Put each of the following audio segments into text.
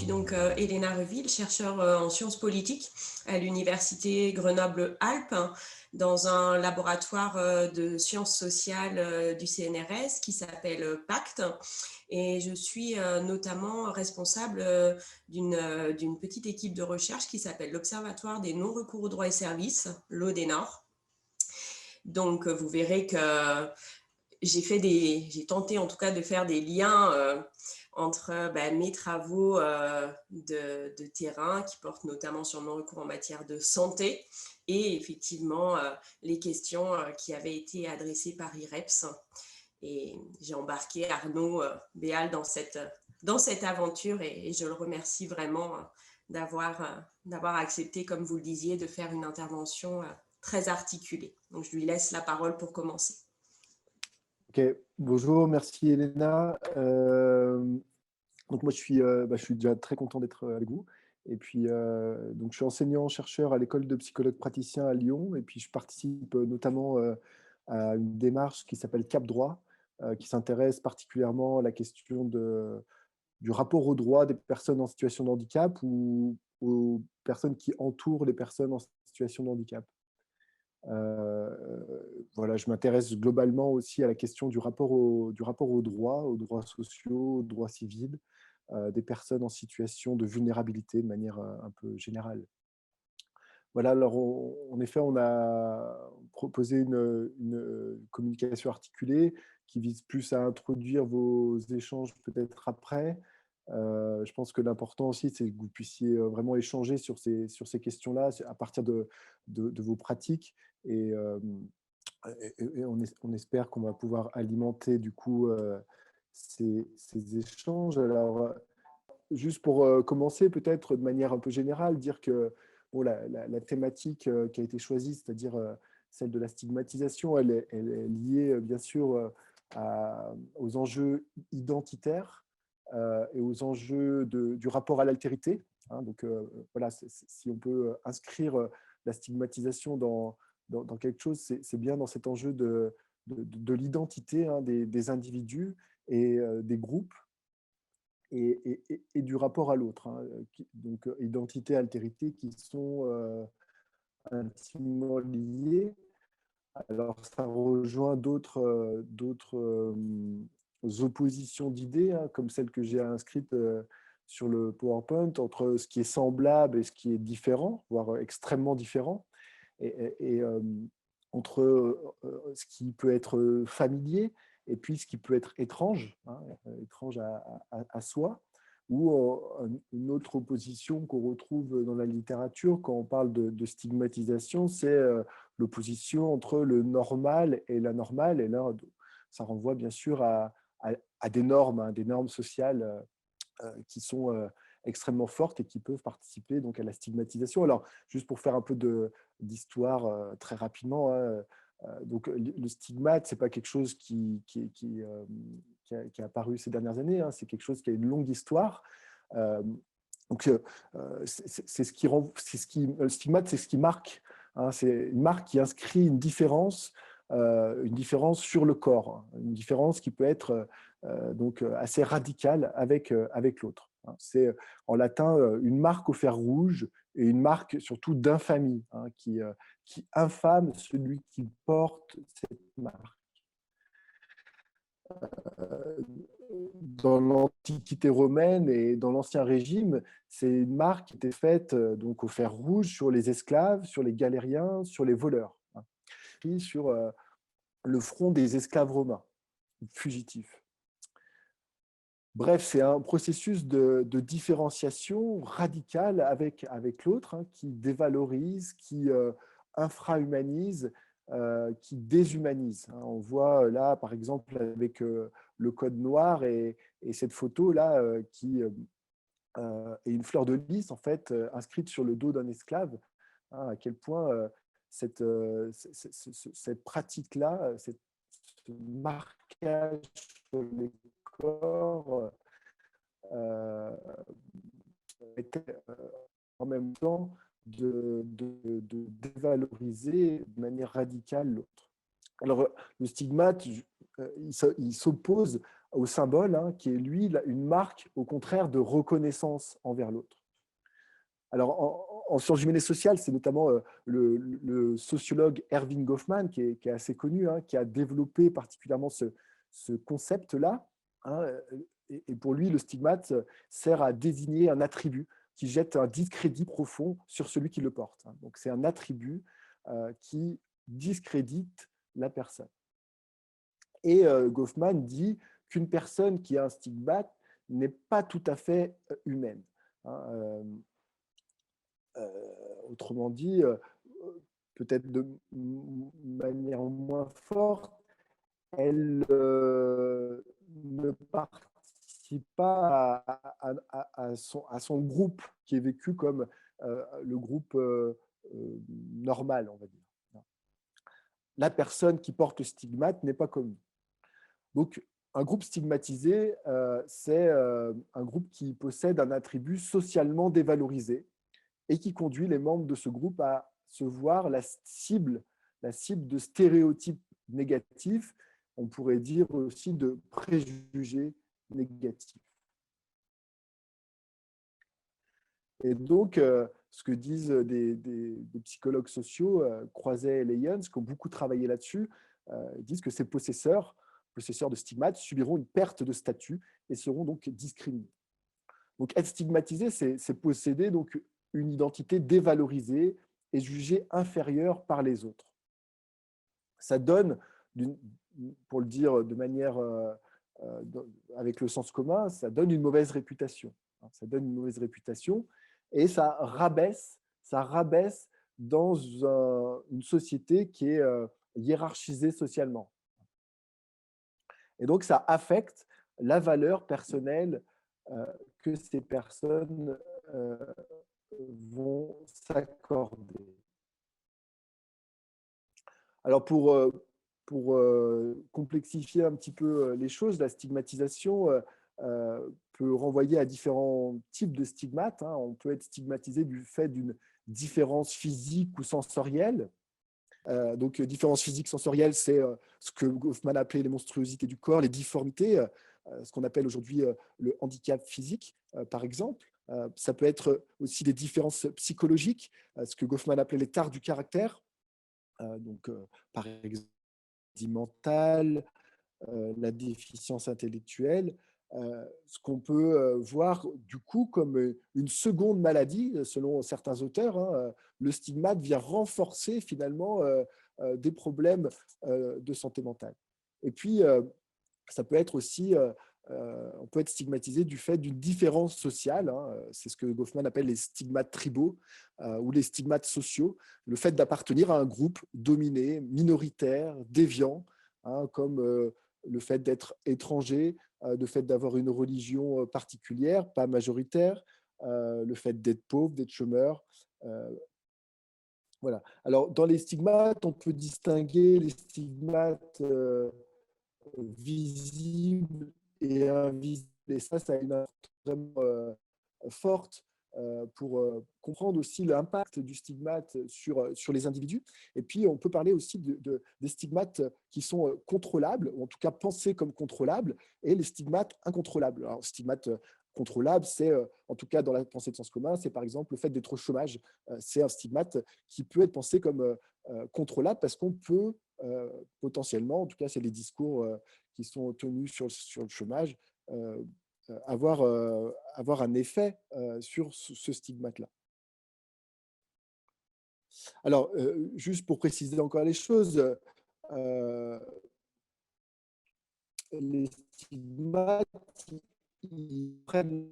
donc Elena Reville, chercheure en sciences politiques à l'université Grenoble-Alpes, dans un laboratoire de sciences sociales du CNRS qui s'appelle PACT. Et je suis notamment responsable d'une petite équipe de recherche qui s'appelle l'Observatoire des non-recours aux droits et services, l'ODENOR. Donc, vous verrez que j'ai tenté en tout cas de faire des liens entre mes travaux de terrain qui portent notamment sur le non-recours en matière de santé et effectivement les questions qui avaient été adressées par IREPS. Et j'ai embarqué Arnaud Béal dans cette aventure et je le remercie vraiment d'avoir accepté, comme vous le disiez, de faire une intervention très articulée. Donc, je lui laisse la parole pour commencer. Ok, bonjour, merci Elena. Donc moi je suis déjà très content d'être avec vous. Et puis donc je suis enseignant-chercheur à l'école de psychologues praticiens à Lyon. Et puis je participe notamment à une démarche qui s'appelle Cap Droit, qui s'intéresse particulièrement à la question du rapport aux droits des personnes en situation de handicap ou aux personnes qui entourent les personnes en situation de handicap. Voilà, je m'intéresse globalement aussi à la question du rapport aux droits sociaux, aux droits civils des personnes en situation de vulnérabilité de manière un peu générale. Voilà, alors en effet, on a proposé une communication articulée qui vise plus à introduire vos échanges peut-être après. Je pense que l'important aussi, c'est que vous puissiez vraiment échanger sur ces questions-là à partir de vos pratiques. Et on espère qu'on va pouvoir alimenter du coup ces échanges. Alors, juste pour commencer, peut-être de manière un peu générale, dire que bon, la thématique qui a été choisie, c'est-à-dire celle de la stigmatisation, elle est liée bien sûr aux enjeux identitaires et aux enjeux du rapport à l'altérité. Hein, donc voilà, si on peut inscrire la stigmatisation dans quelque chose, c'est bien dans cet enjeu de l'identité des individus et des groupes et du rapport à l'autre. Hein, donc identité, altérité qui sont intimement liées. Alors ça rejoint d'autres oppositions d'idées, hein, comme celle que j'ai inscrite sur le PowerPoint, entre ce qui est semblable et ce qui est différent, voire extrêmement différent, et entre ce qui peut être familier et puis ce qui peut être étrange, hein, étrange à soi, ou une autre opposition qu'on retrouve dans la littérature quand on parle de stigmatisation, c'est l'opposition entre le normal et l'anormal. Et là, ça renvoie bien sûr à des normes, hein, des normes sociales qui sont extrêmement fortes et qui peuvent participer donc à la stigmatisation. Alors, juste pour faire un peu d'histoire très rapidement, hein, donc le stigmate, c'est pas quelque chose qui est apparu ces dernières années, hein, c'est quelque chose qui a une longue histoire. Donc, c'est ce qui le stigmate, c'est ce qui marque. Hein, c'est une marque qui inscrit une différence sur le corps, hein, une différence qui peut être donc assez radicale avec l'autre. Hein. C'est en latin une marque au fer rouge et une marque surtout d'infamie, hein, qui infame celui qui porte cette marque. Dans l'Antiquité romaine et dans l'Ancien Régime, c'est une marque qui était faite donc au fer rouge sur les esclaves, sur les galériens, sur les voleurs, hein, puis sur le front des esclaves romains, fugitifs. Bref, c'est un processus de différenciation radicale avec l'autre, hein, qui dévalorise, qui infrahumanise, qui déshumanise. Hein. On voit là, par exemple, avec le code noir et cette photo-là qui est une fleur de lys, en fait, inscrite sur le dos d'un esclave, hein, à quel point cette pratique-là, ce marquage sur les corps était en même temps de dévaloriser de manière radicale l'autre. Alors, le stigmate, il s'oppose au symbole, hein, qui est lui une marque au contraire de reconnaissance envers l'autre. Alors, en sciences humaines et sociales, c'est notamment le sociologue Erving Goffman, qui est assez connu, hein, qui a développé particulièrement ce concept-là. Hein, et pour lui, le stigmate sert à désigner un attribut qui jette un discrédit profond sur celui qui le porte. Hein. Donc, c'est un attribut qui discrédite la personne. Et Goffman dit qu'une personne qui a un stigmate n'est pas tout à fait humaine. Hein, autrement dit, peut-être de manière moins forte, elle ne participe pas à son groupe qui est vécu comme le groupe normal, on va dire. La personne qui porte le stigmate n'est pas comme nous. Donc, un groupe stigmatisé, c'est un groupe qui possède un attribut socialement dévalorisé et qui conduit les membres de ce groupe à se voir la cible de stéréotypes négatifs, on pourrait dire aussi de préjugés négatifs. Et donc, ce que disent des psychologues sociaux, Croiset et Leyens, qui ont beaucoup travaillé là-dessus, disent que ces possesseurs de stigmates subiront une perte de statut et seront donc discriminés. Donc, être stigmatisé, c'est posséder donc une identité dévalorisée et jugée inférieure par les autres. Ça donne, pour le dire de manière avec le sens commun, ça donne une mauvaise réputation. Ça donne une mauvaise réputation et ça rabaisse dans une société qui est hiérarchisée socialement. Et donc, ça affecte la valeur personnelle que ces personnes vont s'accorder. Alors, pour complexifier un petit peu les choses, la stigmatisation peut renvoyer à différents types de stigmates. Hein. On peut être stigmatisé du fait d'une différence physique ou sensorielle. Donc, différence physique sensorielle, c'est ce que Goffman appelait les monstruosités du corps, les difformités, ce qu'on appelle aujourd'hui le handicap physique, par exemple. Ça peut être aussi des différences psychologiques, ce que Goffman appelait les tares du caractère. Donc, par exemple, mentale, la déficience intellectuelle, ce qu'on peut voir du coup comme une seconde maladie, selon certains auteurs. Hein, le stigmate vient renforcer finalement des problèmes de santé mentale. Et puis, ça peut être aussi, on peut être stigmatisé du fait d'une différence sociale. Hein, c'est ce que Goffman appelle les stigmates tribaux ou les stigmates sociaux, le fait d'appartenir à un groupe dominé, minoritaire, déviant, hein, comme le fait d'être étranger, le fait d'avoir une religion particulière, pas majoritaire, le fait d'être pauvre, d'être chômeur. Voilà. Alors, dans les stigmates, on peut distinguer les stigmates visibles et invisibles. Et ça a une importance vraiment forte pour comprendre aussi l'impact du stigmate sur les individus. Et puis, on peut parler aussi des stigmates qui sont contrôlables, ou en tout cas pensés comme contrôlables, et les stigmates incontrôlables. Alors, stigmates contrôlables, c'est, en tout cas dans la pensée de sens commun, c'est par exemple le fait d'être au chômage. C'est un stigmate qui peut être pensé comme contrôlable parce qu'on peut potentiellement, en tout cas c'est les discours qui sont tenus sur le chômage, avoir un effet sur ce stigmate-là. Alors, juste pour préciser encore les choses, les stigmates, ils prennent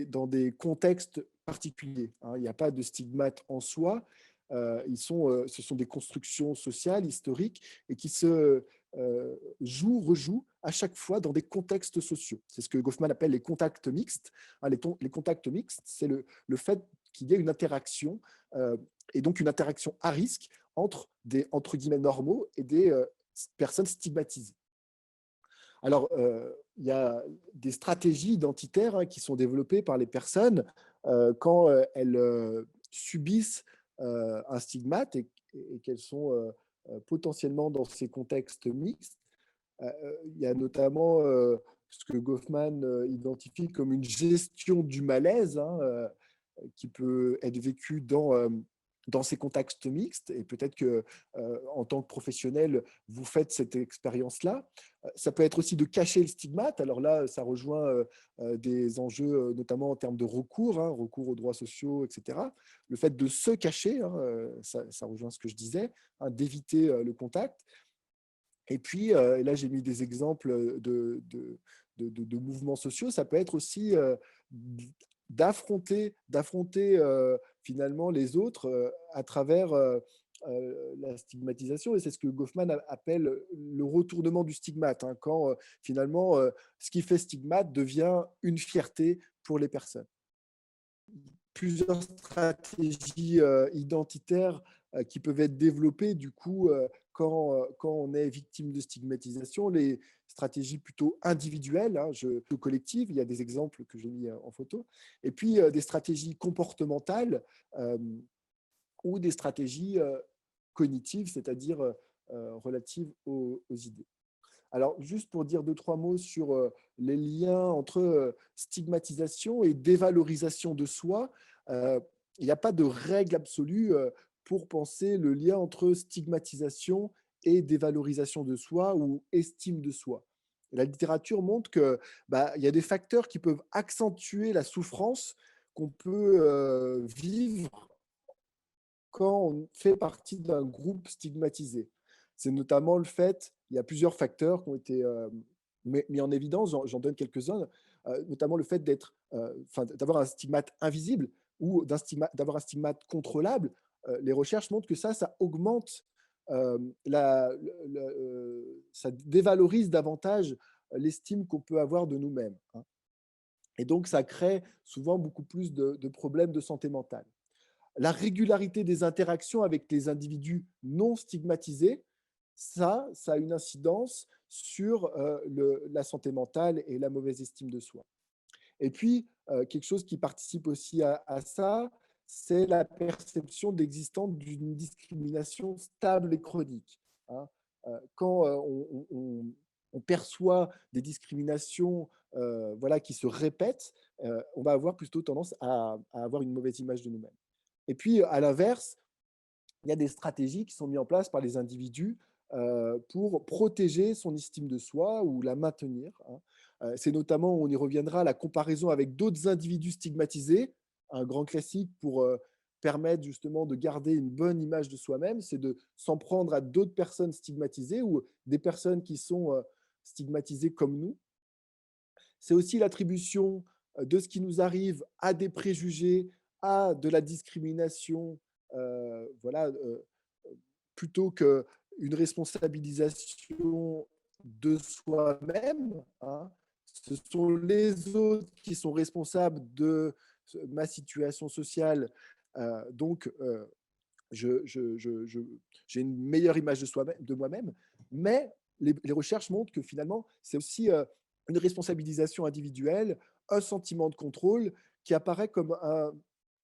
dans des contextes particuliers. Hein. Il n'y a pas de stigmate en soi. Ce sont des constructions sociales, historiques, et qui se rejouent à chaque fois dans des contextes sociaux. C'est ce que Goffman appelle les contacts mixtes. Hein, les contacts mixtes, c'est le fait qu'il y ait une interaction, et donc une interaction à risque entre des, entre guillemets, normaux et des personnes stigmatisées. Alors, il y a des stratégies identitaires qui sont développées par les personnes quand elles subissent un stigmate et qu'elles sont potentiellement dans ces contextes mixtes. Il y a notamment ce que Goffman identifie comme une gestion du malaise, hein, qui peut être vécue dans ces contextes mixtes. Et peut-être que en tant que professionnel, vous faites cette expérience-là. Ça peut être aussi de cacher le stigmate. Alors là, ça rejoint des enjeux, notamment en termes de recours, hein, recours aux droits sociaux, etc. Le fait de se cacher, hein, ça rejoint ce que je disais, hein, d'éviter le contact. Et puis, et là, j'ai mis des exemples de mouvements sociaux. Ça peut être aussi d'affronter finalement les autres à travers la stigmatisation. Et c'est ce que Goffman appelle le retournement du stigmate, hein, quand finalement ce qui fait stigmate devient une fierté pour les personnes. Plusieurs stratégies identitaires qui peuvent être développées du coup quand on est victime de stigmatisation, les stratégies plutôt individuelles, hein, plutôt collectives, il y a des exemples que j'ai mis en photo, et puis des stratégies comportementales ou des stratégies cognitives, c'est-à-dire relatives aux idées. Alors, juste pour dire deux, trois mots sur les liens entre stigmatisation et dévalorisation de soi, il n'y a pas de règle absolue pour penser le lien entre stigmatisation et dévalorisation de soi ou estime de soi. La littérature montre que il y a des facteurs qui peuvent accentuer la souffrance qu'on peut vivre quand on fait partie d'un groupe stigmatisé. C'est notamment le fait, il y a plusieurs facteurs qui ont été mis en évidence, j'en donne quelques-uns, notamment le fait d'avoir un stigmate invisible ou d'avoir un stigmate contrôlable. Les recherches montrent que ça augmente, ça dévalorise davantage l'estime qu'on peut avoir de nous-mêmes, hein. Et donc, ça crée souvent beaucoup plus de problèmes de santé mentale. La régularité des interactions avec les individus non stigmatisés, ça a une incidence sur la santé mentale et la mauvaise estime de soi. Et puis, quelque chose qui participe aussi à ça, c'est la perception d'existence d'une discrimination stable et chronique, hein. Quand on perçoit des discriminations voilà, qui se répètent, on va avoir plutôt tendance à avoir une mauvaise image de nous-mêmes. Et puis, à l'inverse, il y a des stratégies qui sont mises en place par les individus pour protéger son estime de soi ou la maintenir, hein. C'est notamment, on y reviendra, la comparaison avec d'autres individus stigmatisés, un grand classique pour permettre justement de garder une bonne image de soi-même, c'est de s'en prendre à d'autres personnes stigmatisées ou des personnes qui sont stigmatisées comme nous. C'est aussi l'attribution de ce qui nous arrive à des préjugés, à de la discrimination, voilà, plutôt qu'une responsabilisation de soi-même, hein. Ce sont les autres qui sont responsables de ma situation sociale. Donc, j'ai une meilleure image de moi-même. Mais les recherches montrent que finalement, c'est aussi une responsabilisation individuelle, un sentiment de contrôle qui apparaît comme un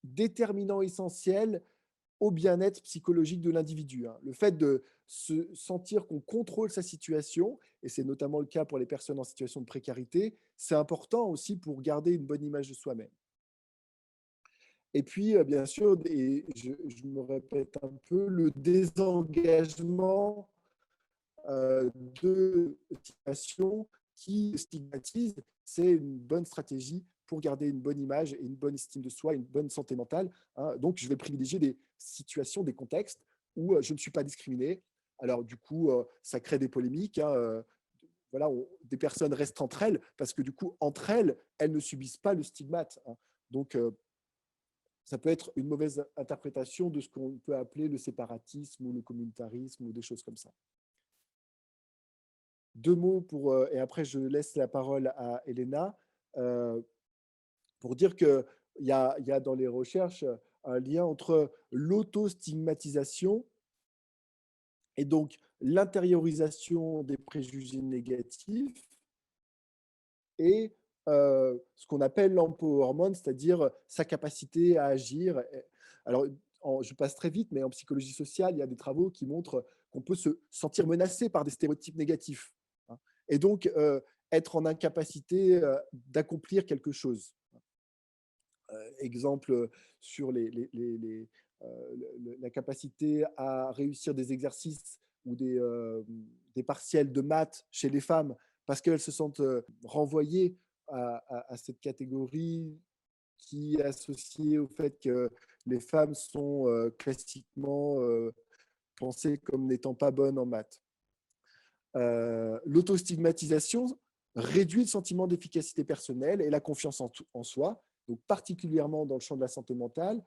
déterminant essentiel au bien-être psychologique de l'individu, hein. Le fait de se sentir qu'on contrôle sa situation, et c'est notamment le cas pour les personnes en situation de précarité, c'est important aussi pour garder une bonne image de soi-même. Et puis, bien sûr, et je me répète un peu, le désengagement de situations qui stigmatisent, c'est une bonne stratégie pour garder une bonne image et une bonne estime de soi, une bonne santé mentale, hein. Donc, je vais privilégier des situations, des contextes où je ne suis pas discriminé. Alors, du coup, ça crée des polémiques, hein, voilà, des personnes restent entre elles parce que, du coup, entre elles, elles ne subissent pas le stigmate, hein. Donc, ça peut être une mauvaise interprétation de ce qu'on peut appeler le séparatisme ou le communautarisme ou des choses comme ça. Deux mots et après je laisse la parole à Elena, euh, pour dire qu'il y a dans les recherches un lien entre l'autostigmatisation et donc l'intériorisation des préjugés négatifs et ce qu'on appelle l'empowerment, c'est-à-dire sa capacité à agir. Alors, je passe très vite, mais en psychologie sociale, il y a des travaux qui montrent qu'on peut se sentir menacé par des stéréotypes négatifs, hein. et donc être en incapacité d'accomplir quelque chose. Exemple sur la capacité à réussir des exercices ou des partiels de maths chez les femmes parce qu'elles se sentent renvoyées à cette catégorie qui est associée au fait que les femmes sont classiquement pensées comme n'étant pas bonnes en maths. L'autostigmatisation réduit le sentiment d'efficacité personnelle et la confiance en soi, donc particulièrement dans le champ de la santé mentale,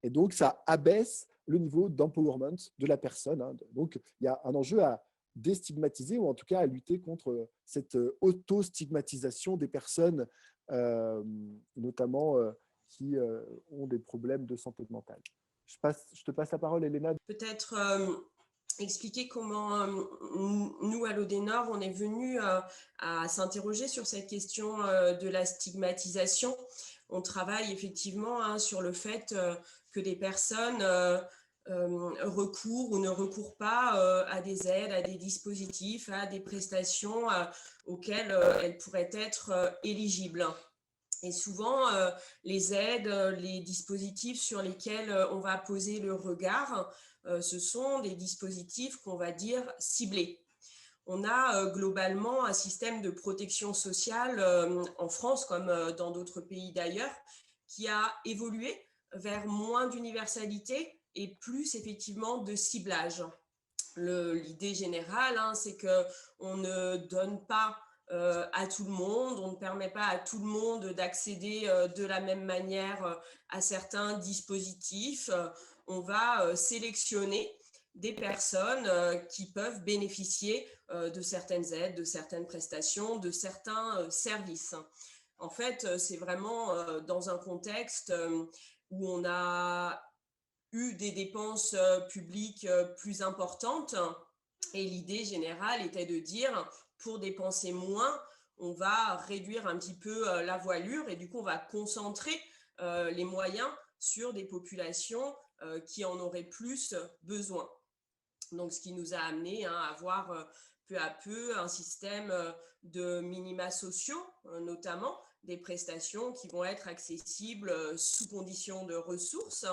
et donc ça abaisse le niveau d'empowerment de la personne. Hein. Donc il y a un enjeu à déstigmatiser ou en tout cas à lutter contre cette auto-stigmatisation des personnes, notamment qui ont des problèmes de santé mentale. Je te passe la parole, Elena. Peut-être expliquer comment nous, à l'Odénor, on est venu à s'interroger sur cette question de la stigmatisation. On travaille effectivement sur le fait que des personnes recourent ou ne recourent pas à des aides, à des dispositifs, à des prestations auxquelles elles pourraient être éligibles. Et souvent, les aides, les dispositifs sur lesquels on va poser le regard, ce sont des dispositifs qu'on va dire ciblés. On a globalement un système de protection sociale en France, comme dans d'autres pays d'ailleurs, qui a évolué vers moins d'universalité et plus effectivement de ciblage. L'idée générale, c'est qu'on ne donne pas à tout le monde, on ne permet pas à tout le monde d'accéder de la même manière à certains dispositifs. On va sélectionner des personnes qui peuvent bénéficier de certaines aides, de certaines prestations, de certains services. En fait, c'est vraiment dans un contexte où on a eu des dépenses publiques plus importantes. Et l'idée générale était de dire, pour dépenser moins, on va réduire un petit peu la voilure et du coup, on va concentrer les moyens sur des populations qui en auraient plus besoin. Donc, ce qui nous a amené à avoir peu à peu un système de minima sociaux, notamment des prestations qui vont être accessibles sous conditions de ressources,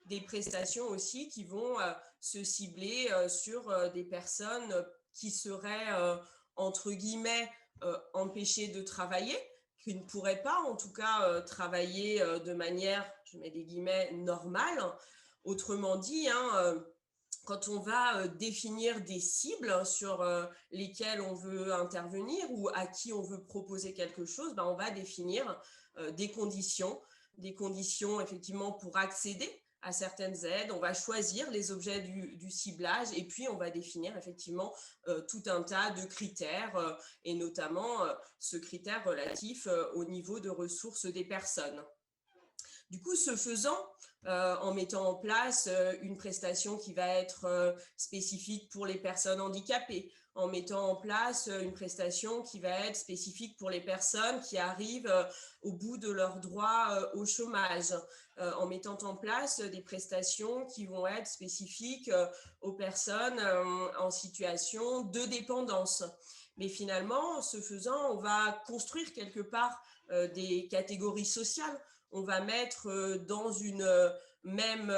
des prestations aussi qui vont se cibler sur des personnes qui seraient, entre guillemets, empêchées de travailler, qui ne pourraient pas, en tout cas, travailler de manière, je mets des guillemets, normale. Autrement dit, quand on va définir des cibles sur lesquelles on veut intervenir ou à qui on veut proposer quelque chose, on va définir des conditions effectivement pour accéder à certaines aides. On va choisir les objets du ciblage et puis on va définir effectivement tout un tas de critères et notamment ce critère relatif au niveau de ressources des personnes. Du coup, ce faisant, en mettant en place une prestation qui va être spécifique pour les personnes handicapées, en mettant en place une prestation qui va être spécifique pour les personnes qui arrivent au bout de leur droit au chômage, en mettant en place des prestations qui vont être spécifiques aux personnes en situation de dépendance. Mais finalement, ce faisant, on va construire quelque part des catégories sociales. On va mettre dans une même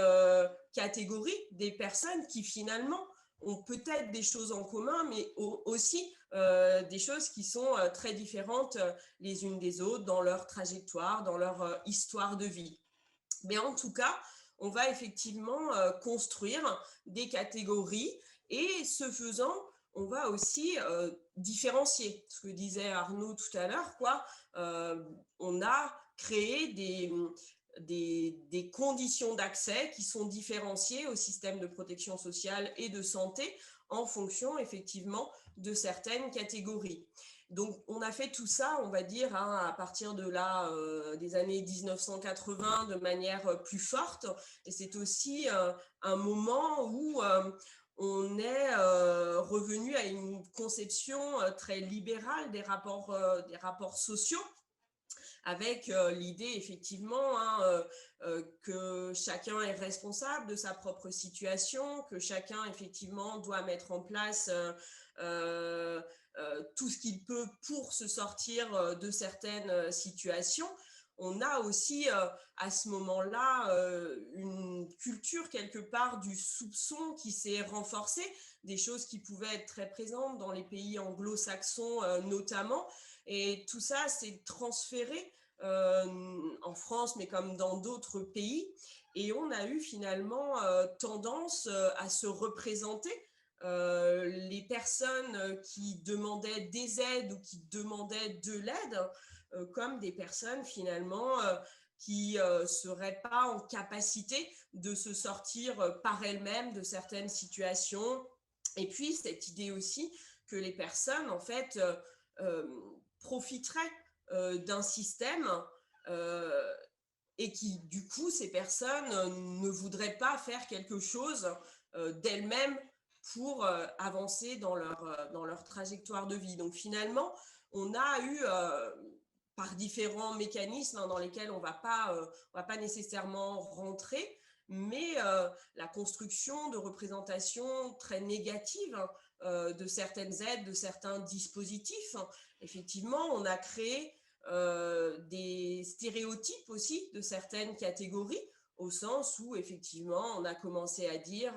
catégorie des personnes qui finalement ont peut-être des choses en commun, mais aussi des choses qui sont très différentes les unes des autres dans leur trajectoire, dans leur histoire de vie. Mais en tout cas, on va effectivement construire des catégories et ce faisant, on va aussi différencier. Ce que disait Arnaud tout à l'heure, on a créé des conditions d'accès qui sont différenciées au système de protection sociale et de santé en fonction effectivement de certaines catégories. Donc, on a fait tout ça, on va dire, à partir de là, des années 1980, de manière plus forte. Et c'est aussi un moment où on est revenu à une conception très libérale des rapports sociaux, avec l'idée effectivement que chacun est responsable de sa propre situation, que chacun effectivement doit mettre en place tout ce qu'il peut pour se sortir de certaines situations. On a aussi à ce moment-là une culture quelque part du soupçon qui s'est renforcée, des choses qui pouvaient être très présentes dans les pays anglo-saxons notamment, et tout ça s'est transféré en France, mais comme dans d'autres pays, et on a eu finalement tendance à se représenter les personnes qui demandaient des aides ou qui demandaient de l'aide comme des personnes finalement qui ne seraient pas en capacité de se sortir par elles-mêmes de certaines situations. Et puis cette idée aussi que les personnes en fait profiteraient d'un système et qui du coup ces personnes ne voudraient pas faire quelque chose d'elles-mêmes pour avancer dans leur trajectoire de vie. Donc finalement, on a eu par différents mécanismes dans lesquels on va pas nécessairement rentrer, mais la construction de représentations très négatives de certaines aides, de certains dispositifs. Effectivement, on a créé des stéréotypes aussi de certaines catégories, au sens où effectivement on a commencé à dire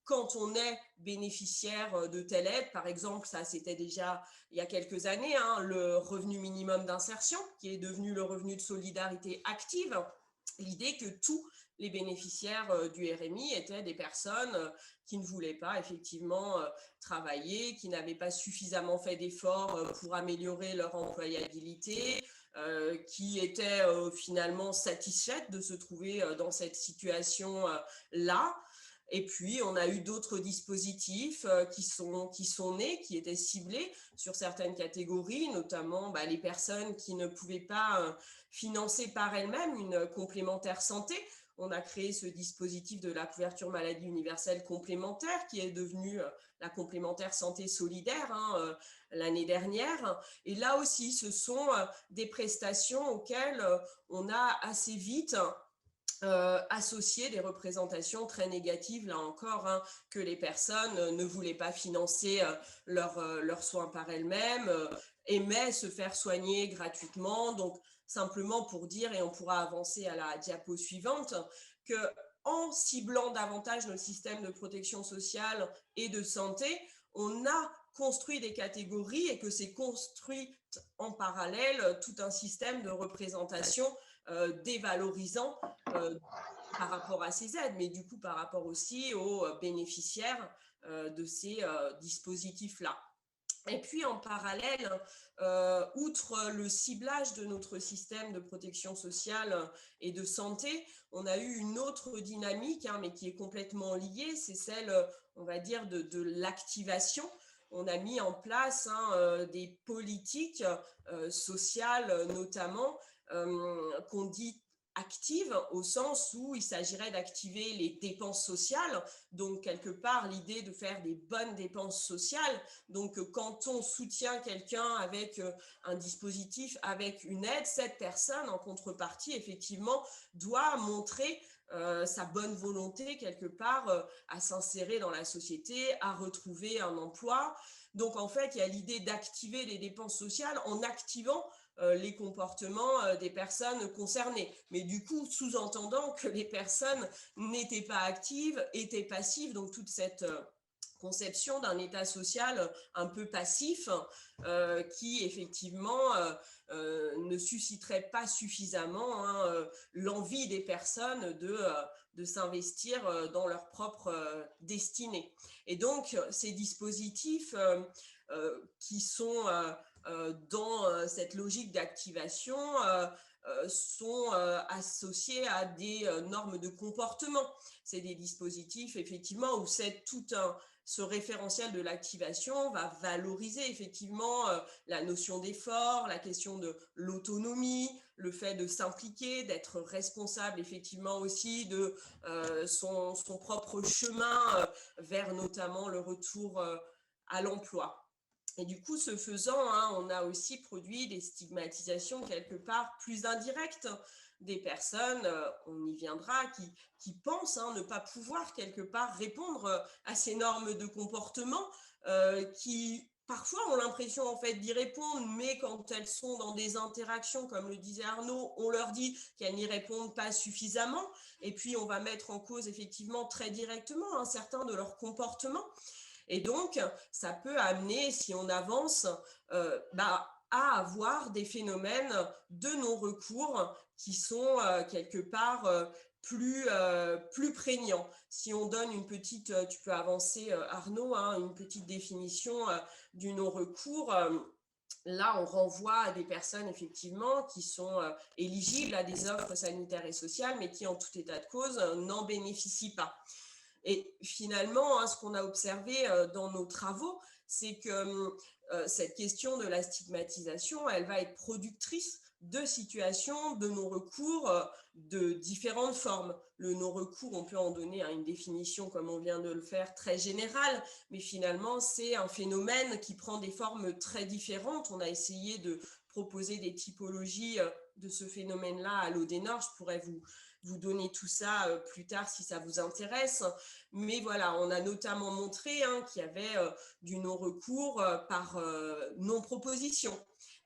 quand on est bénéficiaire de telle aide, par exemple, ça c'était déjà il y a quelques années, le revenu minimum d'insertion qui est devenu le revenu de solidarité active, l'idée que tous les bénéficiaires du RMI étaient des personnes qui ne voulaient pas effectivement travailler, qui n'avaient pas suffisamment fait d'efforts pour améliorer leur employabilité, qui étaient finalement satisfaites de se trouver dans cette situation-là. Et puis, on a eu d'autres dispositifs qui sont nés, qui étaient ciblés sur certaines catégories, notamment les personnes qui ne pouvaient pas financer par elles-mêmes une complémentaire santé. On a créé ce dispositif de la couverture maladie universelle complémentaire qui est devenu la complémentaire santé solidaire l'année dernière. Et là aussi, ce sont des prestations auxquelles on a assez vite associer des représentations très négatives, là encore, que les personnes ne voulaient pas financer leurs soins par elles-mêmes, aimaient se faire soigner gratuitement. Donc, simplement pour dire, et on pourra avancer à la diapo suivante, que en ciblant davantage notre système de protection sociale et de santé, on a construit des catégories et que c'est construit en parallèle tout un système de représentation dévalorisant par rapport à ces aides, mais du coup par rapport aussi aux bénéficiaires de ces dispositifs-là. Et puis en parallèle, outre le ciblage de notre système de protection sociale et de santé, on a eu une autre dynamique, mais qui est complètement liée, c'est celle, on va dire, de l'activation. On a mis en place des politiques sociales notamment qu'on dit active au sens où il s'agirait d'activer les dépenses sociales, donc quelque part l'idée de faire des bonnes dépenses sociales. Donc quand on soutient quelqu'un avec un dispositif, avec une aide, cette personne en contrepartie effectivement doit montrer sa bonne volonté quelque part à s'insérer dans la société, à retrouver un emploi. Donc en fait il y a l'idée d'activer les dépenses sociales en activant les comportements des personnes concernées. Mais du coup, sous-entendant que les personnes n'étaient pas actives, étaient passives, donc toute cette conception d'un état social un peu passif qui effectivement ne susciterait pas suffisamment l'envie des personnes de s'investir dans leur propre destinée. Et donc, ces dispositifs qui sont dans cette logique d'activation sont associés à des normes de comportement. C'est des dispositifs, effectivement, où c'est ce référentiel de l'activation va valoriser effectivement la notion d'effort, la question de l'autonomie, le fait de s'impliquer, d'être responsable effectivement aussi de son propre chemin vers notamment le retour à l'emploi. Et du coup, ce faisant, on a aussi produit des stigmatisations quelque part plus indirectes des personnes, on y viendra, qui pensent ne pas pouvoir quelque part répondre à ces normes de comportement, qui parfois ont l'impression en fait d'y répondre, mais quand elles sont dans des interactions, comme le disait Arnaud, on leur dit qu'elles n'y répondent pas suffisamment, et puis on va mettre en cause effectivement très directement certains de leurs comportements. Et donc, ça peut amener, si on avance, à avoir des phénomènes de non-recours qui sont quelque part plus prégnants. Si on donne une petite, tu peux avancer Arnaud, une petite définition du non-recours. Là, on renvoie à des personnes effectivement qui sont éligibles à des offres sanitaires et sociales, mais qui en tout état de cause n'en bénéficient pas. Et finalement, ce qu'on a observé dans nos travaux, c'est que cette question de la stigmatisation, elle va être productrice de situations de non-recours de différentes formes. Le non-recours, on peut en donner une définition, comme on vient de le faire, très générale, mais finalement, c'est un phénomène qui prend des formes très différentes. On a essayé de proposer des typologies de ce phénomène-là à l'Odénor. Je pourrais vous donner tout ça plus tard si ça vous intéresse. Mais voilà, on a notamment montré qu'il y avait du non-recours par non-proposition.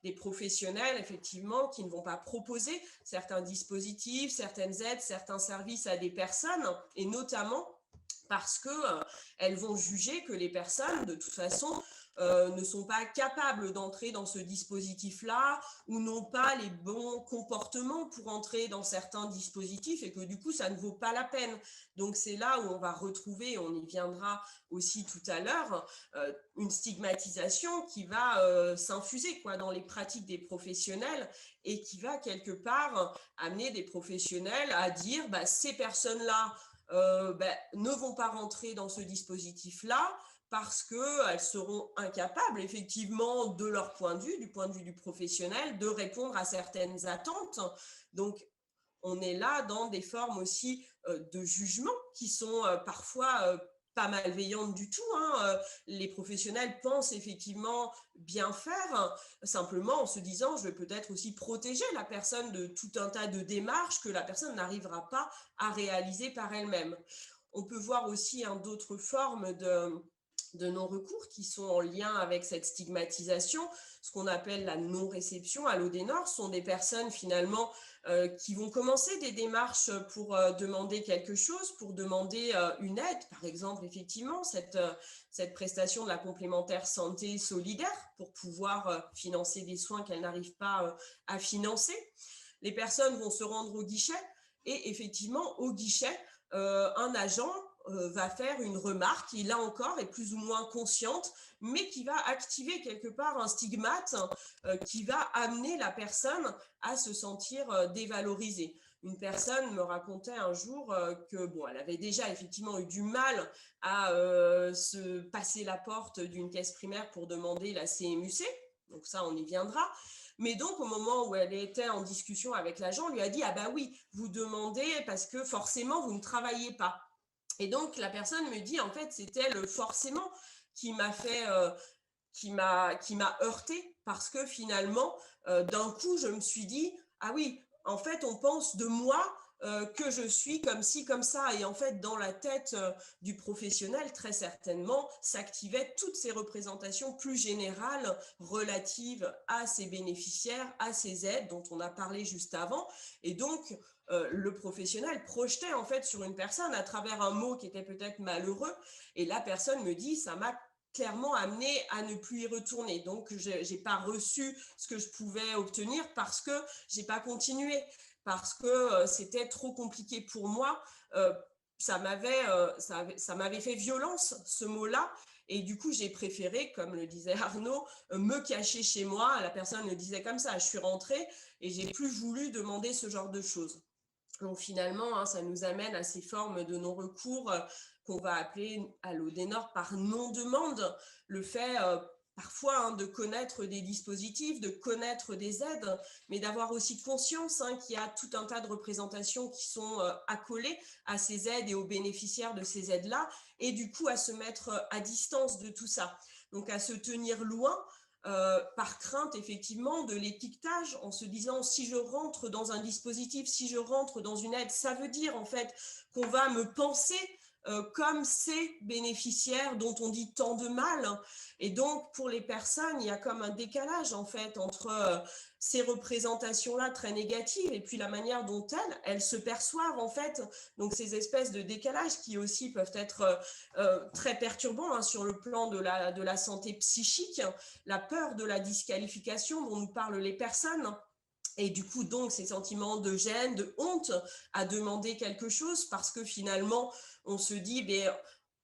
Des professionnels, effectivement, qui ne vont pas proposer certains dispositifs, certaines aides, certains services à des personnes, et notamment parce qu'elles vont juger que les personnes, de toute façon, ne sont pas capables d'entrer dans ce dispositif-là ou n'ont pas les bons comportements pour entrer dans certains dispositifs et que du coup, ça ne vaut pas la peine. Donc, c'est là où on va retrouver, on y viendra aussi tout à l'heure, une stigmatisation qui va s'infuser dans les pratiques des professionnels et qui va quelque part amener des professionnels à dire ces personnes-là ne vont pas rentrer dans ce dispositif-là parce qu'elles seront incapables, effectivement, de leur point de vue, du point de vue du professionnel, de répondre à certaines attentes. Donc, on est là dans des formes aussi de jugement qui sont parfois pas malveillantes du tout. Les professionnels pensent effectivement bien faire, simplement en se disant je vais peut-être aussi protéger la personne de tout un tas de démarches que la personne n'arrivera pas à réaliser par elle-même. On peut voir aussi d'autres formes de non-recours qui sont en lien avec cette stigmatisation, ce qu'on appelle la non-réception à l'Odénor, sont des personnes finalement qui vont commencer des démarches pour demander quelque chose, pour demander une aide, par exemple, effectivement, cette prestation de la complémentaire santé solidaire pour pouvoir financer des soins qu'elles n'arrivent pas à financer. Les personnes vont se rendre au guichet et effectivement, au guichet, un agent va faire une remarque qui, là encore, est plus ou moins consciente, mais qui va activer quelque part un stigmate qui va amener la personne à se sentir dévalorisée. Une personne me racontait un jour elle avait déjà effectivement eu du mal à se passer la porte d'une caisse primaire pour demander la CMUC. Donc ça, on y viendra. Mais donc, au moment où elle était en discussion avec l'agent, on lui a dit « Ah bah oui, vous demandez parce que forcément, vous ne travaillez pas. » Et donc, la personne me dit, en fait, c'était le forcément qui m'a fait, qui m'a heurté parce que finalement, d'un coup, je me suis dit, ah oui, en fait, on pense de moi que je suis comme ci, comme ça. Et en fait, dans la tête du professionnel, très certainement, s'activaient toutes ces représentations plus générales relatives à ces bénéficiaires, à ces aides dont on a parlé juste avant. Et donc, le professionnel projetait en fait sur une personne à travers un mot qui était peut-être malheureux. Et la personne me dit, ça m'a clairement amené à ne plus y retourner. Donc, je n'ai pas reçu ce que je pouvais obtenir parce que je n'ai pas continué, parce que c'était trop compliqué pour moi. Ça m'avait fait violence, ce mot-là. Et du coup, j'ai préféré, comme le disait Arnaud, me cacher chez moi. La personne le disait comme ça. Je suis rentrée et j'ai plus voulu demander ce genre de choses. Donc finalement, ça nous amène à ces formes de non-recours qu'on va appeler à l'Odénor par non-demande. Le fait, parfois de connaître des dispositifs, de connaître des aides, mais d'avoir aussi conscience qu'il y a tout un tas de représentations qui sont accolées à ces aides et aux bénéficiaires de ces aides-là, et du coup à se mettre à distance de tout ça. Donc à se tenir loin, par crainte effectivement de l'étiquetage, en se disant si je rentre dans un dispositif, si je rentre dans une aide, ça veut dire en fait qu'on va me penser comme ces bénéficiaires dont on dit tant de mal. Et donc, pour les personnes, il y a comme un décalage, en fait, entre ces représentations-là très négatives et puis la manière dont elles se perçoivent, en fait. Donc, ces espèces de décalages qui aussi peuvent être très perturbants sur le plan de la santé psychique, la peur de la disqualification dont nous parlent les personnes. Et du coup, donc, ces sentiments de gêne, de honte à demander quelque chose parce que finalement, on se dit, ben,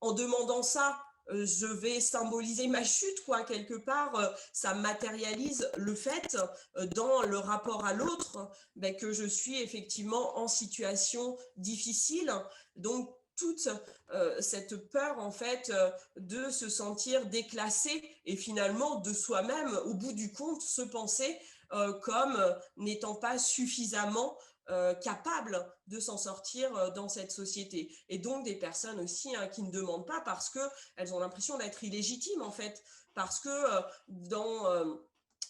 en demandant ça, je vais symboliser ma chute, quoi, quelque part. Ça matérialise le fait, dans le rapport à l'autre, ben, que je suis effectivement en situation difficile. Donc, toute cette peur, en fait, de se sentir déclassé et finalement de soi-même, au bout du compte, se penser comme n'étant pas suffisamment capable de s'en sortir dans cette société. Et donc des personnes aussi qui ne demandent pas parce qu'elles ont l'impression d'être illégitimes en fait, parce que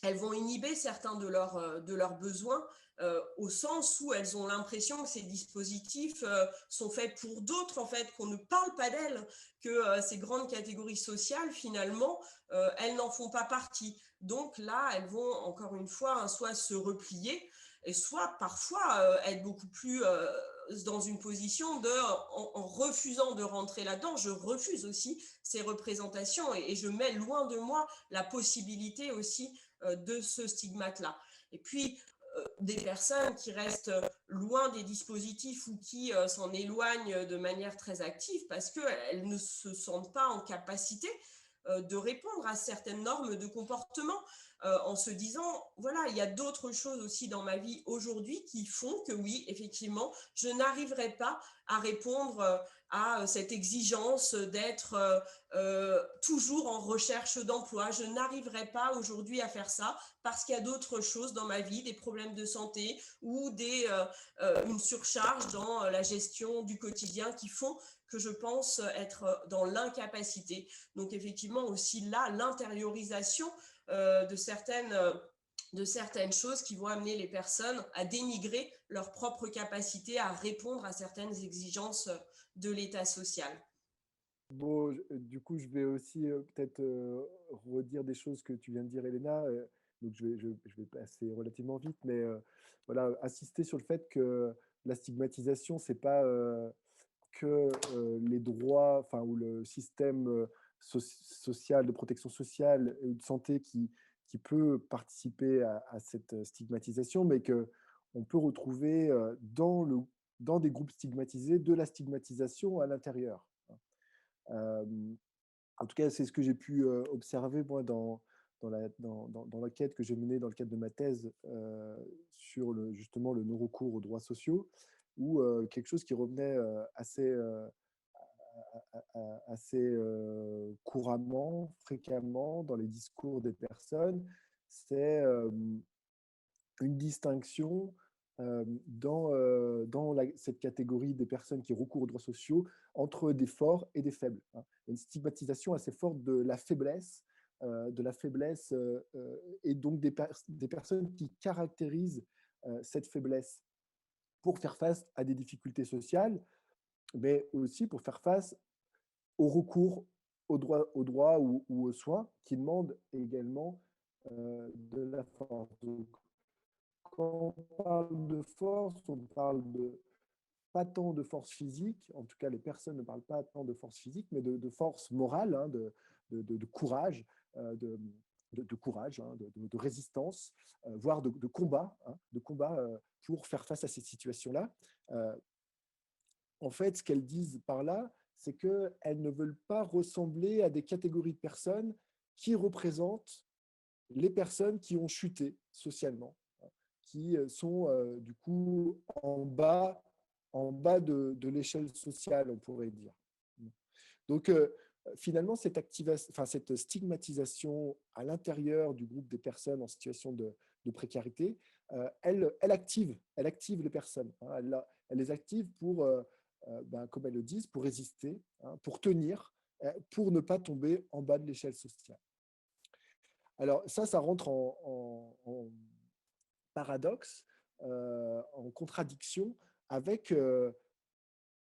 elles vont inhiber certains de leurs besoins au sens où elles ont l'impression que ces dispositifs sont faits pour d'autres, en fait, qu'on ne parle pas d'elles, que ces grandes catégories sociales, finalement, elles n'en font pas partie. Donc là, elles vont encore une fois soit se replier, et soit parfois être beaucoup plus dans une position de, en refusant de rentrer là-dedans, je refuse aussi ces représentations et je mets loin de moi la possibilité aussi de ce stigmate-là. Et puis, des personnes qui restent loin des dispositifs ou qui s'en éloignent de manière très active parce qu'elles ne se sentent pas en capacité de répondre à certaines normes de comportement en se disant, voilà, il y a d'autres choses aussi dans ma vie aujourd'hui qui font que oui, effectivement, je n'arriverai pas à répondre à cette exigence d'être toujours en recherche d'emploi. Je n'arriverai pas aujourd'hui à faire ça parce qu'il y a d'autres choses dans ma vie, des problèmes de santé ou une surcharge dans la gestion du quotidien qui font que je pense être dans l'incapacité. Donc effectivement aussi là, l'intériorisation de certaines choses qui vont amener les personnes à dénigrer leur propre capacité à répondre à certaines exigences de l'état social. Bon, du coup, je vais aussi peut-être redire des choses que tu viens de dire, Elena. Donc, je vais passer relativement vite, mais voilà, insister sur le fait que la stigmatisation, c'est pas que les droits, enfin, ou le système social, de protection sociale et de santé qui peut participer à cette stigmatisation, mais que on peut retrouver dans des groupes stigmatisés de la stigmatisation à l'intérieur. Euh, En tout cas, c'est ce que j'ai pu observer moi dans l'enquête que j'ai menée dans le cadre de ma thèse sur justement le non-recours aux droits sociaux, où quelque chose qui revenait assez couramment, fréquemment dans les discours des personnes, c'est une distinction dans cette catégorie des personnes qui recourent aux droits sociaux entre des forts et des faibles. Une stigmatisation assez forte de la faiblesse et donc des personnes qui caractérisent cette faiblesse pour faire face à des difficultés sociales, mais aussi pour faire face au recours aux droits ou aux soins qui demandent également de la force. Donc, quand on parle de force, on parle pas tant de force physique, en tout cas les personnes ne parlent pas tant de force physique, mais de force morale, de courage, de courage, de résistance, voire de combat, pour faire face à ces situations-là. Euh, En fait, ce qu'elles disent par là, c'est qu'elles ne veulent pas ressembler à des catégories de personnes qui représentent les personnes qui ont chuté socialement, qui sont du coup en bas de l'échelle sociale, on pourrait dire. Donc, finalement, cette stigmatisation à l'intérieur du groupe des personnes en situation de précarité, elle active les personnes, hein. Elle les active pour, comme elles le disent, pour résister, hein, pour tenir, pour ne pas tomber en bas de l'échelle sociale. Alors ça rentre en paradoxe, en contradiction avec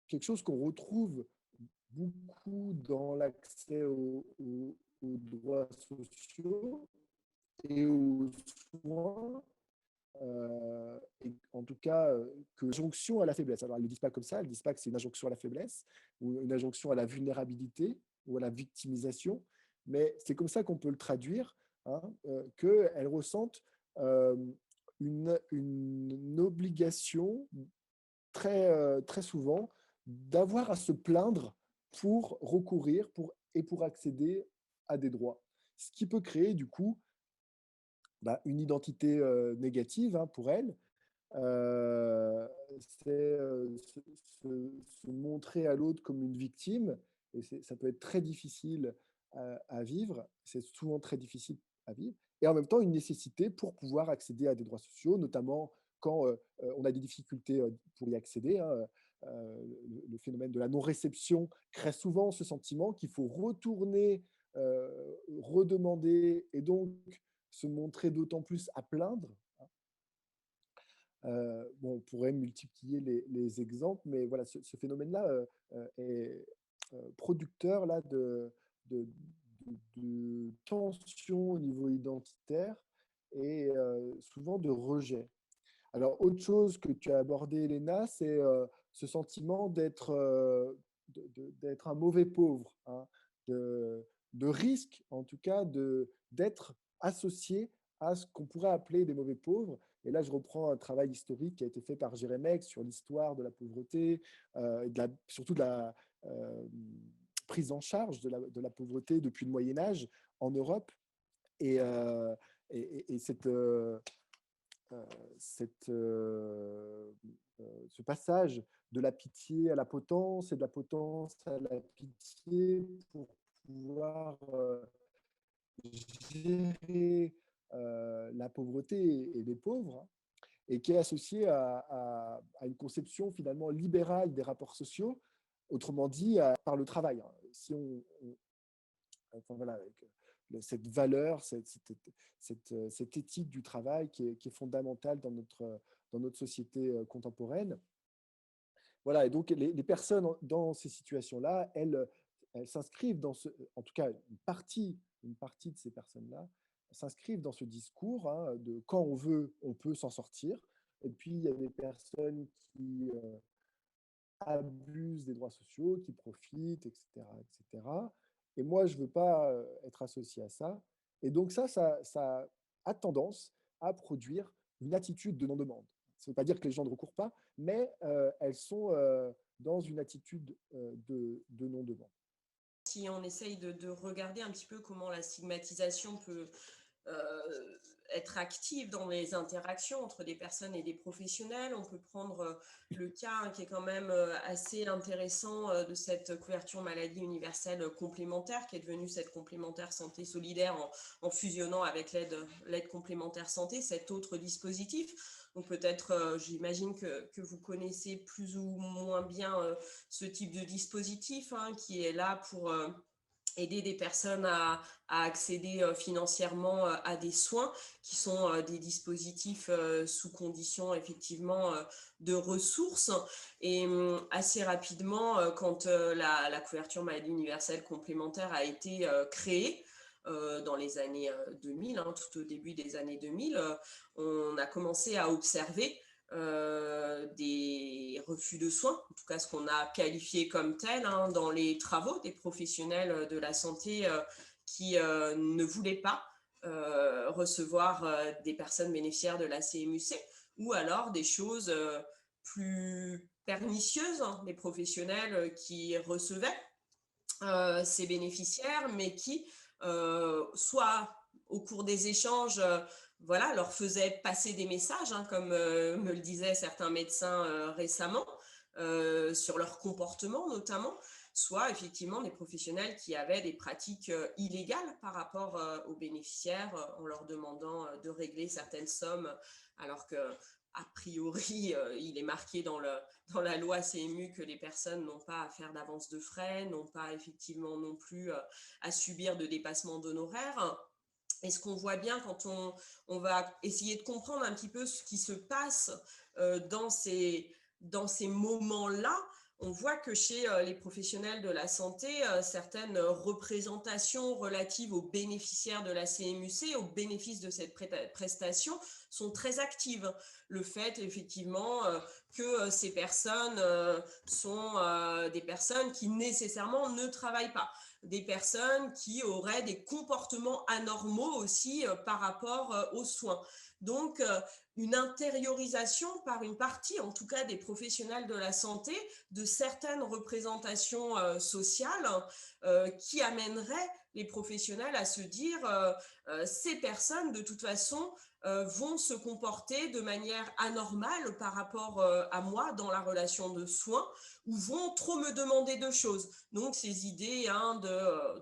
quelque chose qu'on retrouve beaucoup dans l'accès aux droits sociaux et aux soins, et en tout cas, que l'injonction à la faiblesse. Alors, elles ne le disent pas comme ça, elles ne disent pas que c'est une injonction à la faiblesse ou une injonction à la vulnérabilité ou à la victimisation, mais c'est comme ça qu'on peut le traduire, hein, qu'elles ressentent euh, une obligation très souvent d'avoir à se plaindre pour recourir pour accéder à des droits. Ce qui peut créer du coup une identité négative, hein, pour elle. Euh, c'est se montrer à l'autre comme une victime, et ça peut être très difficile à vivre, c'est souvent très difficile à vivre, et en même temps une nécessité pour pouvoir accéder à des droits sociaux, notamment quand on a des difficultés pour y accéder, hein. Le phénomène de la non-réception crée souvent ce sentiment qu'il faut retourner, redemander, et donc se montrer d'autant plus à plaindre. On pourrait multiplier les exemples, mais voilà, ce phénomène-là est producteur là, de tensions au niveau identitaire et souvent de rejet. Alors, autre chose que tu as abordé, Elena, c'est ce sentiment d'être un mauvais pauvre, hein, de risque, en tout cas, d'être associé à ce qu'on pourrait appeler des mauvais pauvres. Et là, je reprends un travail historique qui a été fait par Jérémec sur l'histoire de la pauvreté, surtout de la prise en charge de la pauvreté depuis le Moyen-Âge en Europe. Et, cette, ce passage de la pitié à la potence et de la potence à la pitié pour pouvoir gérer la pauvreté et les pauvres, hein, et qui est associé à une conception finalement libérale des rapports sociaux, autrement dit par le travail, hein. Si enfin, voilà, avec cette valeur, cette éthique du travail qui est fondamentale dans notre société contemporaine. Voilà, et donc les personnes dans ces situations-là, elles s'inscrivent en tout cas une partie de ces personnes-là s'inscrivent dans ce discours, hein, de quand on veut, on peut s'en sortir. Et puis il y a des personnes qui abusent des droits sociaux, qui profitent, etc., etc. Et moi, je ne veux pas être associé à ça. Et donc ça a tendance à produire une attitude de non-demande. Ça ne veut pas dire que les gens ne recourent pas, mais elles sont dans une attitude de non-demande. Si on essaye de regarder un petit peu comment la stigmatisation peut être active dans les interactions entre des personnes et des professionnels. On peut prendre le cas qui est quand même assez intéressant de cette couverture maladie universelle complémentaire qui est devenue cette complémentaire santé solidaire en fusionnant avec l'aide complémentaire santé, cet autre dispositif. Donc peut-être, j'imagine que vous connaissez plus ou moins bien ce type de dispositif, hein, qui est là pour aider des personnes à accéder financièrement à des soins qui sont des dispositifs sous condition effectivement de ressources. Et assez rapidement, quand la couverture maladie universelle complémentaire a été créée, dans les années 2000, hein, tout au début des années 2000, on a commencé à observer des refus de soins, en tout cas ce qu'on a qualifié comme tel, hein, dans les travaux des professionnels de la santé qui ne voulaient pas recevoir des personnes bénéficiaires de la CMU-C, ou alors des choses plus pernicieuses, hein, des professionnels qui recevaient ces bénéficiaires, mais qui, soit au cours des échanges, voilà, leur faisaient passer des messages, hein, comme me le disaient certains médecins récemment, sur leur comportement notamment, soit effectivement des professionnels qui avaient des pratiques illégales par rapport aux bénéficiaires en leur demandant de régler certaines sommes alors que a priori, il est marqué dans la loi CMU que les personnes n'ont pas à faire d'avance de frais, n'ont pas effectivement non plus à subir de dépassement d'honoraires. Et ce qu'on voit bien quand on va essayer de comprendre un petit peu ce qui se passe dans ces moments-là, on voit que chez les professionnels de la santé, certaines représentations relatives aux bénéficiaires de la CMU-C, aux bénéfices de cette prestation, sont très actives. Le fait, effectivement, que ces personnes sont des personnes qui nécessairement ne travaillent pas, des personnes qui auraient des comportements anormaux aussi par rapport aux soins. Donc, une intériorisation par une partie, en tout cas des professionnels de la santé, de certaines représentations sociales qui amèneraient les professionnels à se dire ces personnes, de toute façon, vont se comporter de manière anormale par rapport à moi dans la relation de soins ou vont trop me demander de choses. Donc, ces idées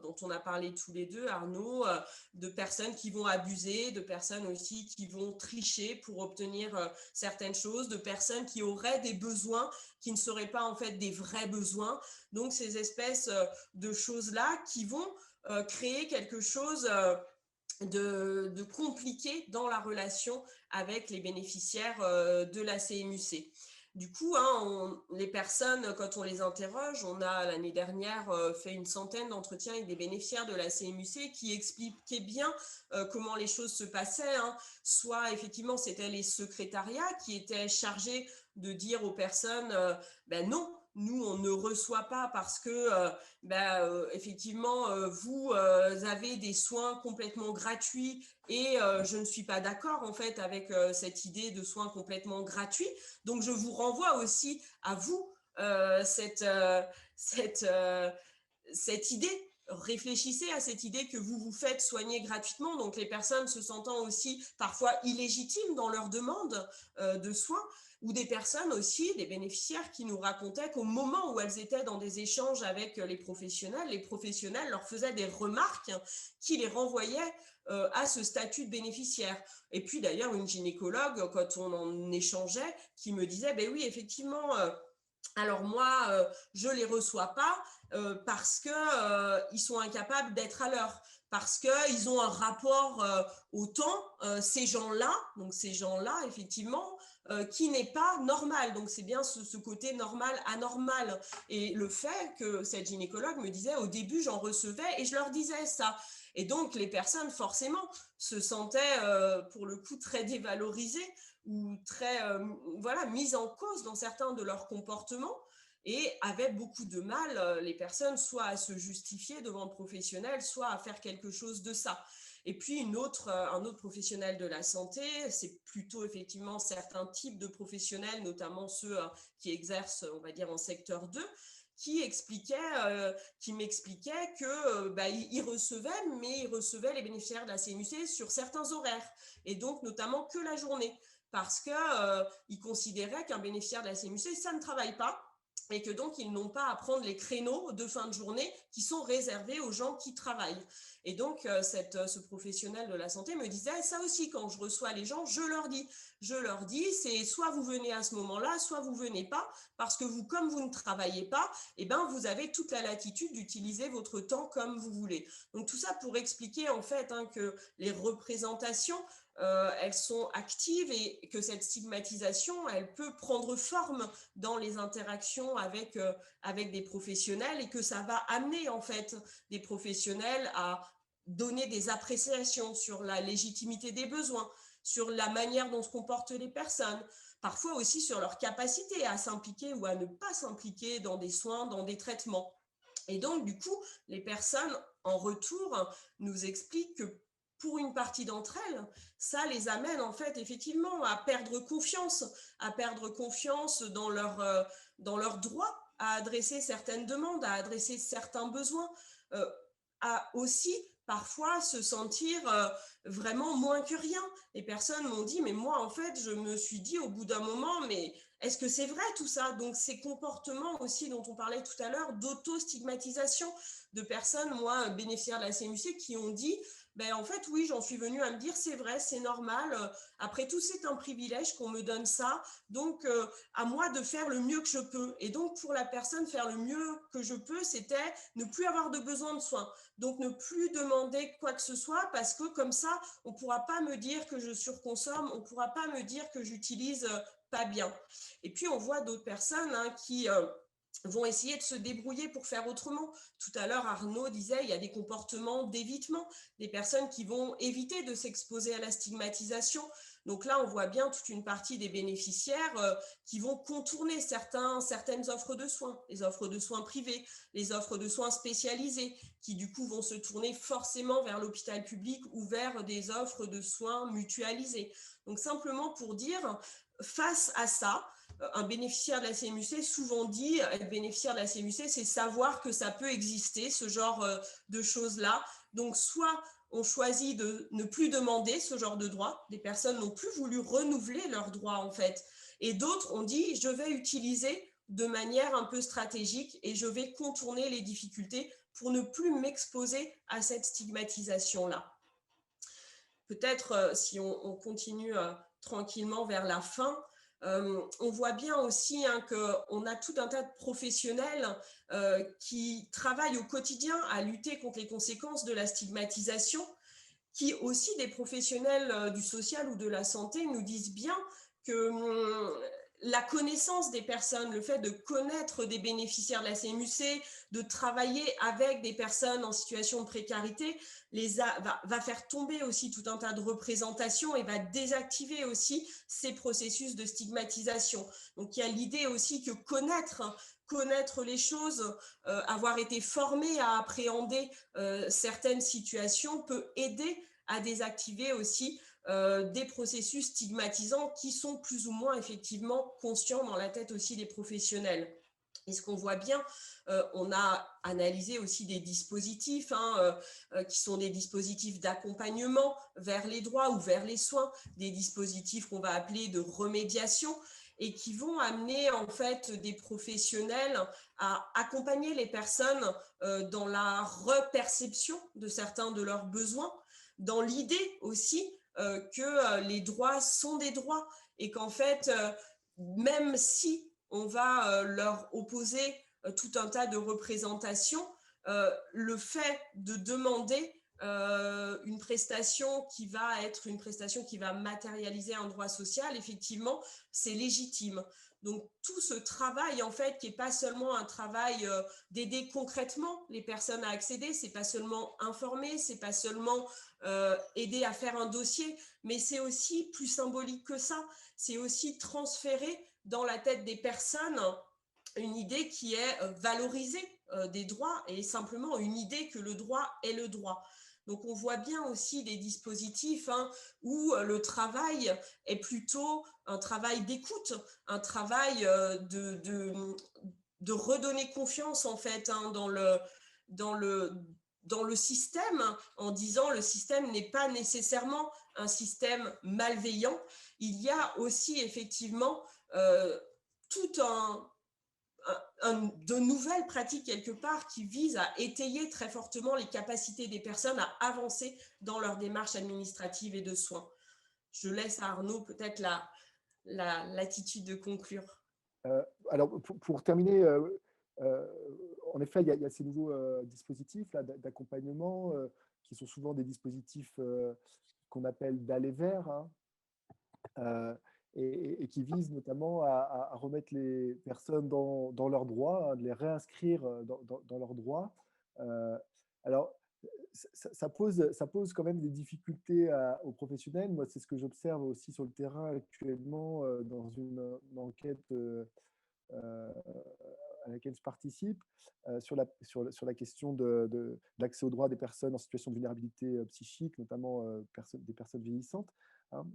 dont on a parlé tous les deux, Arnaud, de personnes qui vont abuser, de personnes aussi qui vont tricher pour obtenir certaines choses, de personnes qui auraient des besoins qui ne seraient pas en fait des vrais besoins. Donc, ces espèces de choses-là qui vont créer quelque chose de compliqué dans la relation avec les bénéficiaires de la CMU-C. Du coup, les personnes, quand on les interroge, on a l'année dernière fait une centaine d'entretiens avec des bénéficiaires de la CMU-C qui expliquaient bien comment les choses se passaient. Soit effectivement, c'était les secrétariats qui étaient chargés de dire aux personnes non, nous, on ne reçoit pas parce que, effectivement, vous avez des soins complètement gratuits et je ne suis pas d'accord, en fait, avec cette idée de soins complètement gratuits. Donc, je vous renvoie aussi à vous cette idée. Réfléchissez à cette idée que vous vous faites soigner gratuitement, donc les personnes se sentant aussi parfois illégitimes dans leur demande de soins, ou des personnes aussi, des bénéficiaires qui nous racontaient qu'au moment où elles étaient dans des échanges avec les professionnels leur faisaient des remarques qui les renvoyaient à ce statut de bénéficiaire. Et puis d'ailleurs, une gynécologue, quand on en échangeait, qui me disait, ben oui, effectivement, alors moi, je ne les reçois pas parce qu'ils sont incapables d'être à l'heure, parce qu'ils ont un rapport au temps, ces gens-là, effectivement, qui n'est pas normal. Donc, c'est bien ce côté normal, anormal. Et le fait que cette gynécologue me disait, au début, j'en recevais et je leur disais ça. Et donc, les personnes, forcément, se sentaient, pour le coup, très dévalorisées ou très mises en cause dans certains de leurs comportements et avaient beaucoup de mal, les personnes, soit à se justifier devant le professionnel, soit à faire quelque chose de ça. Et puis un autre professionnel de la santé, c'est plutôt effectivement certains types de professionnels, notamment ceux qui exercent, on va dire, en secteur 2, qui m'expliquait que il recevait les bénéficiaires de la CMU-C sur certains horaires, et donc notamment que la journée, parce qu'il considérait qu'un bénéficiaire de la CMU-C, ça ne travaille pas, et que donc ils n'ont pas à prendre les créneaux de fin de journée qui sont réservés aux gens qui travaillent. Et donc ce professionnel de la santé me disait, ça aussi, quand je reçois les gens, je leur dis, c'est soit vous venez à ce moment-là, soit vous venez pas, parce que vous, comme vous ne travaillez pas, vous avez toute la latitude d'utiliser votre temps comme vous voulez. Donc tout ça pour expliquer en fait que les représentations, elles sont actives et que cette stigmatisation, elle peut prendre forme dans les interactions avec des professionnels, et que ça va amener en fait des professionnels à donner des appréciations sur la légitimité des besoins, sur la manière dont se comportent les personnes, parfois aussi sur leur capacité à s'impliquer ou à ne pas s'impliquer dans des soins, dans des traitements. Et donc, du coup, les personnes, en retour, nous expliquent que pour une partie d'entre elles, ça les amène en fait effectivement à perdre confiance dans leur droit à adresser certaines demandes, à adresser certains besoins, à aussi parfois se sentir vraiment moins que rien. Les personnes m'ont dit, mais moi en fait, je me suis dit au bout d'un moment, mais est-ce que c'est vrai tout ça? Donc ces comportements aussi dont on parlait tout à l'heure d'auto-stigmatisation de personnes, moi, bénéficiaires de la CMU-C, qui ont dit, ben, en fait, oui, j'en suis venue à me dire, c'est vrai, c'est normal. Après tout, c'est un privilège qu'on me donne ça. Donc, à moi de faire le mieux que je peux. Et donc, pour la personne, faire le mieux que je peux, c'était ne plus avoir de besoin de soins. Donc, ne plus demander quoi que ce soit, parce que comme ça, on ne pourra pas me dire que je surconsomme, on ne pourra pas me dire que j'utilise pas bien. Et puis, on voit d'autres personnes qui vont essayer de se débrouiller pour faire autrement. Tout à l'heure, Arnaud disait, il y a des comportements d'évitement, des personnes qui vont éviter de s'exposer à la stigmatisation. Donc là, on voit bien toute une partie des bénéficiaires qui vont contourner certaines offres de soins, les offres de soins privés, les offres de soins spécialisés, qui du coup vont se tourner forcément vers l'hôpital public ou vers des offres de soins mutualisés. Donc simplement pour dire, face à ça, un bénéficiaire de la CMU-C souvent dit, être bénéficiaire de la CMU-C, c'est savoir que ça peut exister, ce genre de choses-là. Donc, soit on choisit de ne plus demander ce genre de droit, des personnes n'ont plus voulu renouveler leurs droits en fait, et d'autres ont dit, je vais utiliser de manière un peu stratégique et je vais contourner les difficultés pour ne plus m'exposer à cette stigmatisation-là. Peut-être si on continue tranquillement vers la fin, on voit bien aussi qu'on a tout un tas de professionnels qui travaillent au quotidien à lutter contre les conséquences de la stigmatisation, qui aussi des professionnels du social ou de la santé nous disent bien que la connaissance des personnes, le fait de connaître des bénéficiaires de la CMU-C, de travailler avec des personnes en situation de précarité, va faire tomber aussi tout un tas de représentations et va désactiver aussi ces processus de stigmatisation. Donc il y a l'idée aussi que connaître les choses, avoir été formé à appréhender certaines situations peut aider à désactiver aussi des processus stigmatisants qui sont plus ou moins effectivement conscients dans la tête aussi des professionnels. Et ce qu'on voit bien, on a analysé aussi des dispositifs qui sont des dispositifs d'accompagnement vers les droits ou vers les soins, des dispositifs qu'on va appeler de remédiation et qui vont amener en fait des professionnels à accompagner les personnes dans la reperception de certains de leurs besoins, dans l'idée aussi que les droits sont des droits et qu'en fait, même si on va leur opposer tout un tas de représentations, le fait de demander une prestation qui va être une prestation qui va matérialiser un droit social, effectivement, c'est légitime. Donc tout ce travail, en fait, qui n'est pas seulement un travail d'aider concrètement les personnes à accéder, c'est pas seulement informer, c'est pas seulement aider à faire un dossier, mais c'est aussi plus symbolique que ça. C'est aussi transférer dans la tête des personnes une idée qui est valorisée des droits et simplement une idée que le droit est le droit. Donc on voit bien aussi des dispositifs où le travail est plutôt un travail d'écoute, un travail de redonner confiance en fait dans le système, en disant le système n'est pas nécessairement un système malveillant. Il y a aussi effectivement tout de nouvelles pratiques quelque part qui visent à étayer très fortement les capacités des personnes à avancer dans leur démarche administrative et de soins. Je laisse à Arnaud peut-être l'attitude de conclure. Alors, pour terminer, en effet, il y a ces nouveaux dispositifs là, d'accompagnement qui sont souvent des dispositifs qu'on appelle d'aller vers, hein, et qui visent notamment à remettre les personnes dans leurs droits, hein, de les réinscrire dans leurs droits. Alors, ça pose quand même des difficultés aux professionnels. Moi, c'est ce que j'observe aussi sur le terrain actuellement dans une enquête à laquelle je participe sur la question de l'accès aux droits des personnes en situation de vulnérabilité psychique, notamment des personnes vieillissantes, hein,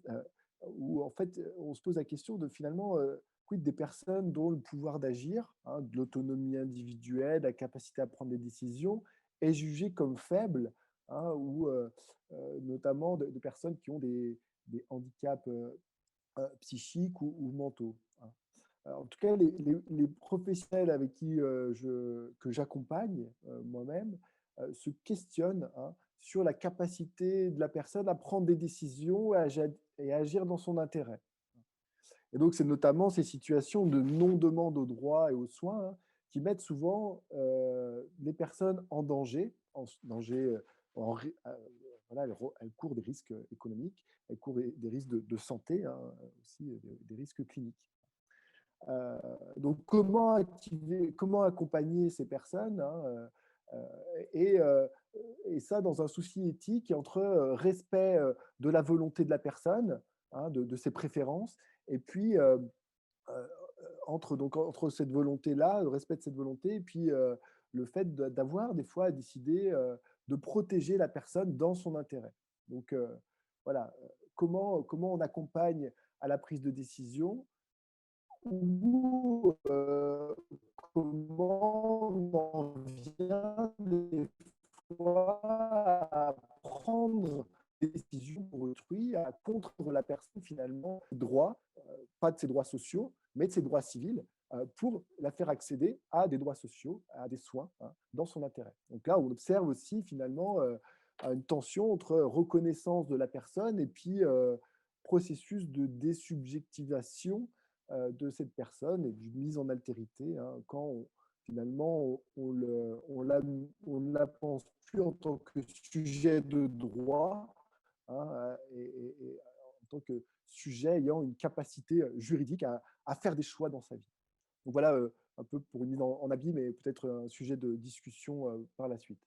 où en fait on se pose la question de finalement quid des personnes dont le pouvoir d'agir, hein, de l'autonomie individuelle, la capacité à prendre des décisions est jugé comme faible, hein, ou notamment de personnes qui ont des handicaps psychiques ou mentaux, hein. En tout cas, les professionnels avec qui que j'accompagne moi-même se questionnent, hein, sur la capacité de la personne à prendre des décisions et à agir dans son intérêt. Et donc, c'est notamment ces situations de non-demande aux droits et aux soins, hein, qui mettent souvent les personnes en danger, danger voilà, elles courent des risques économiques, elles courent des risques de santé, hein, aussi des risques cliniques. Euh, donc, comment accompagner ces personnes, hein, et, euh, et ça dans un souci éthique entre respect de la volonté de la personne, hein, de ses préférences, et puis euh, entre cette volonté-là, le respect de cette volonté, et puis le fait d'avoir des fois à décider de protéger la personne dans son intérêt. Donc voilà, comment on accompagne à la prise de décision, ou comment on en vient des fois à prendre des décisions pour autrui, à contre la personne finalement, droits, pas de ses droits sociaux, mais de ses droits civils, pour la faire accéder à des droits sociaux, à des soins, hein, dans son intérêt. Donc là, on observe aussi finalement une tension entre reconnaissance de la personne et puis processus de désubjectivation de cette personne et d'une mise en altérité, hein, quand finalement on ne la pense plus en tant que sujet de droit, hein, et en tant que sujet ayant une capacité juridique à faire des choix dans sa vie. Donc voilà, un peu pour une mise en abîme, mais peut-être un sujet de discussion par la suite.